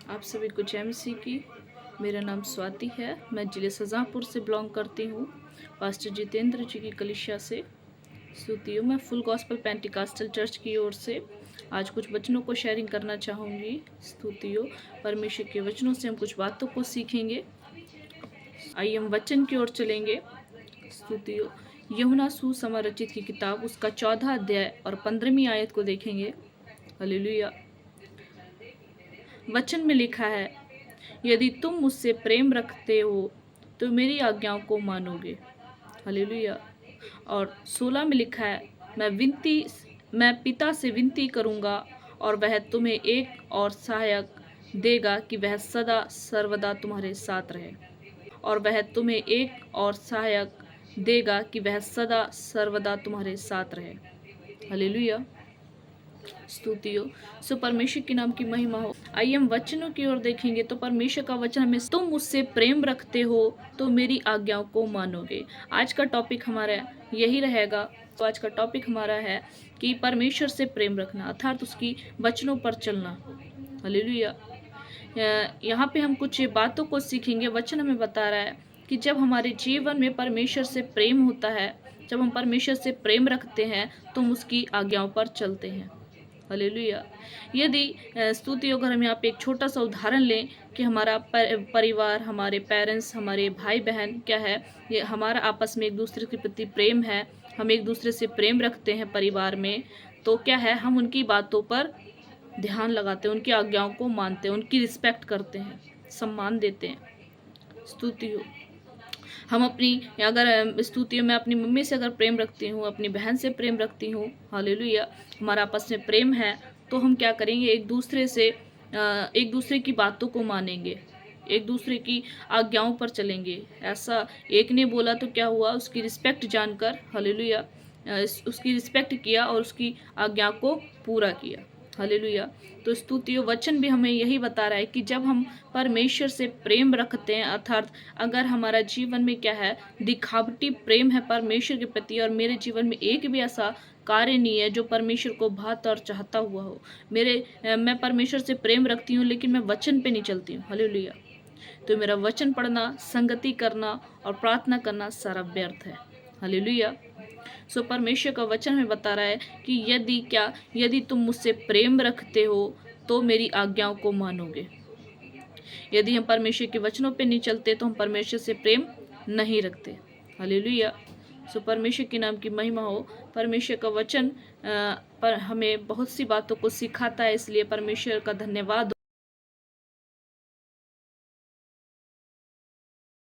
आप सभी को जय मसीह की। मेरा नाम स्वाति है। मैं जिले शाहजहाँपुर से बिलोंग करती हूँ। पास्टर जितेंद्र जी की कलीसिया से स्तुतियों। मैं फुल गॉस्पल पेंटिकॉस्टल चर्च की ओर से आज कुछ वचनों को शेयरिंग करना चाहूँगी। स्तुतियों। परमेश्वर के वचनों से हम कुछ बातों को सीखेंगे। आइए हम वचन की ओर चलेंगे। स्तुतियों। यूहन्ना सुसमारचित की किताब उसका 14 अध्याय और 15वीं आयत को देखेंगे। हालेलुया। वचन में लिखा है, यदि तुम मुझसे प्रेम रखते हो तो मेरी आज्ञाओं को मानोगे। हालेलुया। और 16 में लिखा है, मैं पिता से विनती करूंगा और वह तुम्हें एक और सहायक देगा कि वह सदा सर्वदा तुम्हारे साथ रहे। और वह तुम्हें एक और सहायक देगा कि वह सदा सर्वदा तुम्हारे साथ रहे। हालेलुया। स्तुतियो। सो परमेश्वर के नाम की महिमा हो। आइए हम वचनों की ओर देखेंगे तो परमेश्वर का वचन हमें, तुम मुझसे प्रेम रखते हो तो मेरी आज्ञाओं को मानोगे। आज का टॉपिक हमारा यही रहेगा। तो आज का टॉपिक हमारा है कि परमेश्वर से प्रेम रखना अर्थात उसकी वचनों पर चलना। हालेलुया। यहाँ पे हम कुछ बातों को सीखेंगे। वचन हमें बता रहा है कि जब हमारे जीवन में परमेश्वर से प्रेम होता है, जब हम परमेश्वर से प्रेम रखते हैं तो हम उसकी आज्ञाओं पर चलते हैं। हालेलुया। यदि स्तुति, अगर हम यहाँ पे एक छोटा सा उदाहरण लें कि हमारा परिवार, हमारे पेरेंट्स, हमारे भाई बहन क्या है, ये हमारा आपस में एक दूसरे के प्रति प्रेम है, हम एक दूसरे से प्रेम रखते हैं परिवार में, तो क्या है, हम उनकी बातों पर ध्यान लगाते हैं, उनकी आज्ञाओं को मानते हैं, उनकी रिस्पेक्ट करते हैं, सम्मान देते हैं। स्तुति हो। हम अपनी, अगर स्तुति, मैं अपनी मम्मी से अगर प्रेम रखती हूँ, अपनी बहन से प्रेम रखती हूँ, हालेलुया, हमारा आपस में प्रेम है, तो हम क्या करेंगे, एक दूसरे की बातों को मानेंगे, एक दूसरे की आज्ञाओं पर चलेंगे। ऐसा एक ने बोला तो क्या हुआ, उसकी रिस्पेक्ट जानकर, हालेलुया, उसकी रिस्पेक्ट किया और उसकी आज्ञा को पूरा किया। हालेलुया। तो स्तुतियों, वचन भी हमें यही बता रहा है कि जब हम परमेश्वर से प्रेम रखते हैं, अर्थात अगर हमारा जीवन में क्या है, दिखावटी प्रेम है परमेश्वर के प्रति, और मेरे जीवन में एक भी ऐसा कार्य नहीं है जो परमेश्वर को भाता और चाहता हुआ हो। मैं परमेश्वर से प्रेम रखती हूँ लेकिन मैं वचन पे नहीं चलती हूँ। हालेलुया। तो मेरा वचन पढ़ना, संगति करना और प्रार्थना करना सारा व्यर्थ है। हालेलुया। सो परमेश्वर का वचन हमें बता रहा है कि यदि तुम मुझसे प्रेम रखते हो तो मेरी आज्ञाओं को मानोगे। यदि हम परमेश्वर के वचनों पे नहीं चलते तो हम परमेश्वर से प्रेम नहीं रखते। हालेलुया। सो परमेश्वर के नाम की महिमा हो। परमेश्वर का वचन पर हमें बहुत सी बातों को सिखाता है, इसलिए परमेश्वर का धन्यवाद।